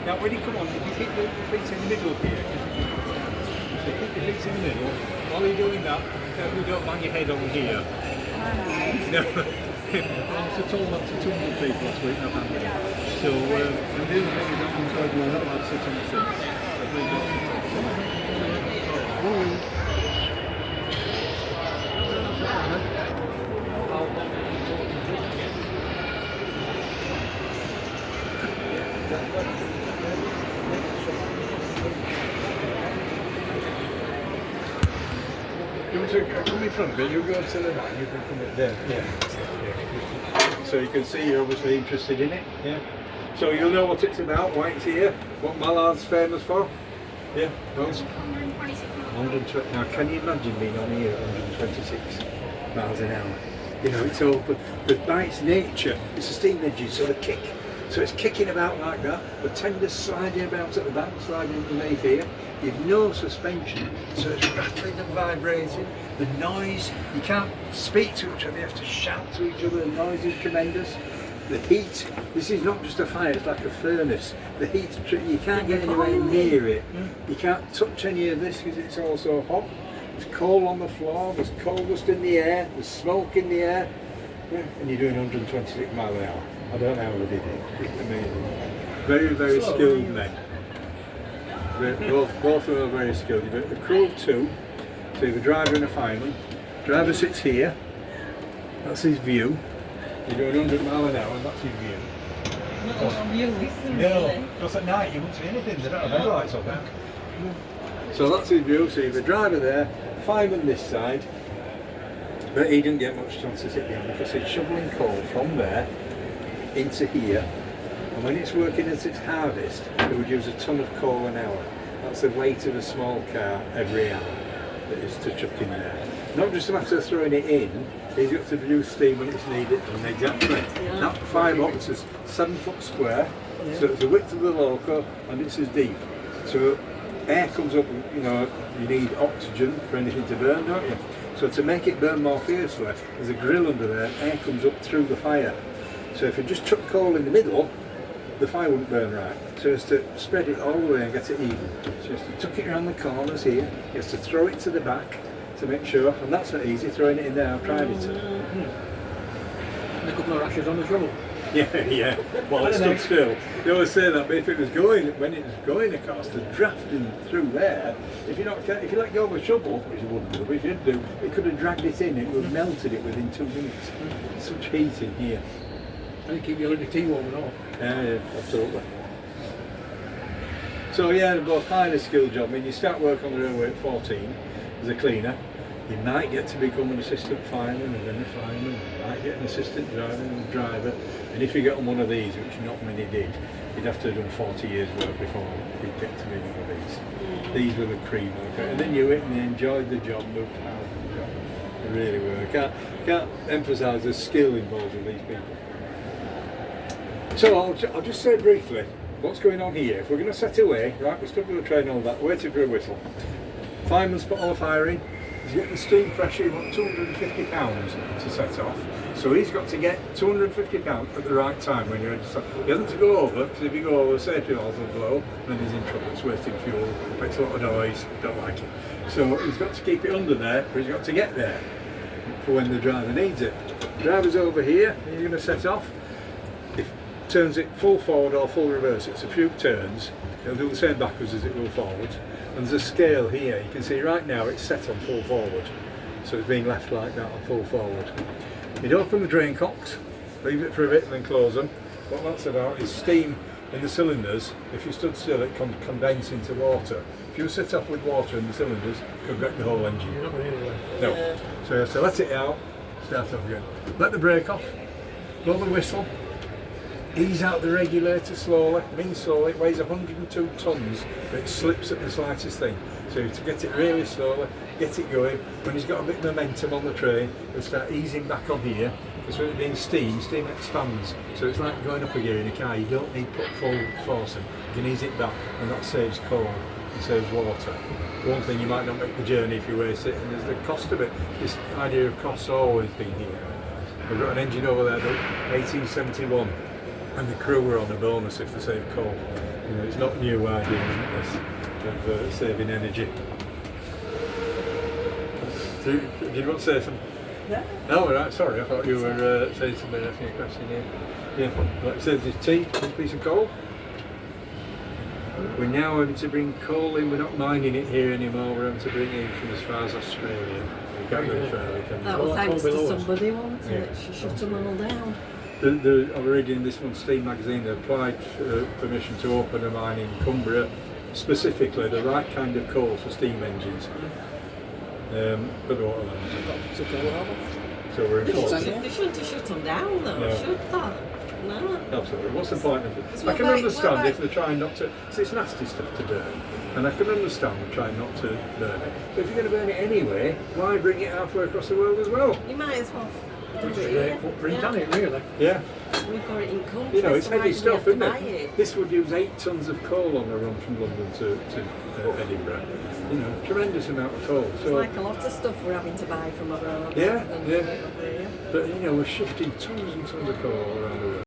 Now when you come on, if you keep the feet in the middle here, so keep your feet in the middle, while you're doing that, carefully don't bang your head on here. No. I was told that to 200 people last week, not handling. So the other thing is that I'm sorry, we're not allowed to sit on the seats. So please don't sit on the seats. You want to come in front a bit, you go to the back, you can come in there. Yeah. So you can see you're obviously interested in it. Yeah. So you'll know what it's about, why it's here, what Mallard's famous for. Yeah. Those 120. Now can you imagine being on here at 126 miles an hour? You know, it's all, but by its nature, it's a steam engine, so the kick. So it's kicking about like that, the tender's sliding about at the back, sliding underneath here. You've no suspension, so it's rattling and vibrating. The noise, you can't speak to each other, you have to shout to each other, the noise is tremendous. The heat, this is not just a fire, it's like a furnace. The heat, you can't get anywhere near it. You can't touch any of this because it's all so hot. There's coal on the floor, there's coal dust in the air, there's smoke in the air. Yeah. And you're doing 126 miles an hour. I don't know how they did it. It's amazing. Very, very skilled men. Both of them are very skilled. You've got a crew of two, so you have a driver and a fireman. Driver sits here, that's his view. You're doing 100 miles an hour and that's his view. No, because at night you won't see anything, they don't have headlights on there. So that's his view, so you have a driver there, fireman this side, but he didn't get much chance to sit down because he's shoveling coal from there into here. And when it's working at its hardest, it would use a ton of coal an hour. That's the weight of a small car every hour that is to chuck in there. Not just a matter of throwing it in, he's got to produce steam when it's needed. And exactly, that firebox is 7 foot square, so it's the width of the loco and it's as deep. So air comes up, you know, you need oxygen for anything to burn, don't you? So to make it burn more fiercely, there's a grill under there, air comes up through the fire. So if you just chuck coal in the middle, the fire wouldn't burn right. So it's to spread it all the way and get it even. So it's to tuck it around the corners here, you have to throw it to the back to make sure, and that's not easy, throwing it in there, I've tried it. And a couple of rashes on the shovel. Yeah, well it stood still. They always say that, but if it was going, when it was going across the drafting through there, if you let go of a shovel, which you wouldn't do, but if you did do, it could have dragged it in, it would have melted it within 2 minutes. Such heat in here. And you keep your little tea warm and all. Yeah, absolutely. So yeah, they're both kind of skilled job. I mean, you start work on the railway at 14 as a cleaner. You might get to become an assistant fireman and then a fireman. You might get an assistant driver and a driver. And if you get on one of these, which not many did, you'd have to have done 40 years work before you'd get to be one of these. These were the cream, okay? And they knew it and they enjoyed the job, no proud of the job. They really were. I can't emphasise the skill involved with these people. So I'll just say briefly what's going on here. If we're going to set away, right, we're stuck with the train and all that, waiting for a whistle. Fireman's put all the fire in, he's getting the steam pressure, you want 250 pounds to set off. So he's got to get 250 pounds at the right time when you're ready to start. He hasn't to go over, because if you go over, safety valves will blow, then he's in trouble, it's wasting fuel, makes a lot of noise, don't like it. So he's got to keep it under there, but he's got to get there for when the driver needs it. The driver's over here, and you're going to set off. Turns it full forward or full reverse, it's a few turns, it'll do the same backwards as it will forwards, and there's a scale here, you can see right now it's set on full forward, so it's being left like that on full forward. You'd open the drain cocks, leave it for a bit and then close them. What that's about is steam in the cylinders. If you stood still it can condense into water. If you set off with water in the cylinders, it could wreck the whole engine. You're not going anywhere. No. So you have to let it out, start off again. Let the brake off, blow the whistle, ease out the regulator slowly, it weighs 102 tonnes, but it slips at the slightest thing. So you have to get it really slowly, get it going. When he's got a bit of momentum on the train, he'll start easing back on here, because when it being steam expands. So it's like going up a gear in a car, you don't need to put full force in. You can ease it back, and that saves coal and saves water. One thing, you might not make the journey if you waste it, and there's the cost of it. This idea of cost's always been here. We've got an engine over there, 1871. And the crew were on a bonus if they saved coal. You know, it's not new ideas of saving energy. Did you want to say something? Yeah. Oh, right, sorry, I thought you were saying something, asking a question here. Yeah, like it says, there's tea, one piece of coal. We're now having to bring coal in, we're not mining it here anymore, we're having to bring it in from as far as Australia. We can't go any further, can we? That was Well, thanks coal to below us. somebody, wasn't it? Yeah. She shut them all down. I'm reading this one, Steam magazine, they applied for permission to open a mine in Cumbria, specifically the right kind of coal for steam engines. But the water lines. Took all that off. So we're in They fault. shouldn't have shut them down though, No. should they? No. Absolutely. What's the point of it? So I what can about- understand what about- if they're trying not to. 'Cause it's nasty stuff to burn, and I can understand them trying not to burn it. But if you're going to burn it anyway, why bring it halfway across the world as well? You might as well. do It's it a here. great footprint Yeah. on it, really. Yeah. We've got it in country. You know, it's so why heavy do we stuff, have to isn't buy it? This would use 8 tons of coal on the run from London to Edinburgh. You know, tremendous amount of coal. It's So, like a lot of stuff we're having to buy from abroad. Yeah, rather than yeah. from over here. but you know, we're shifting tons and tons of coal around the world.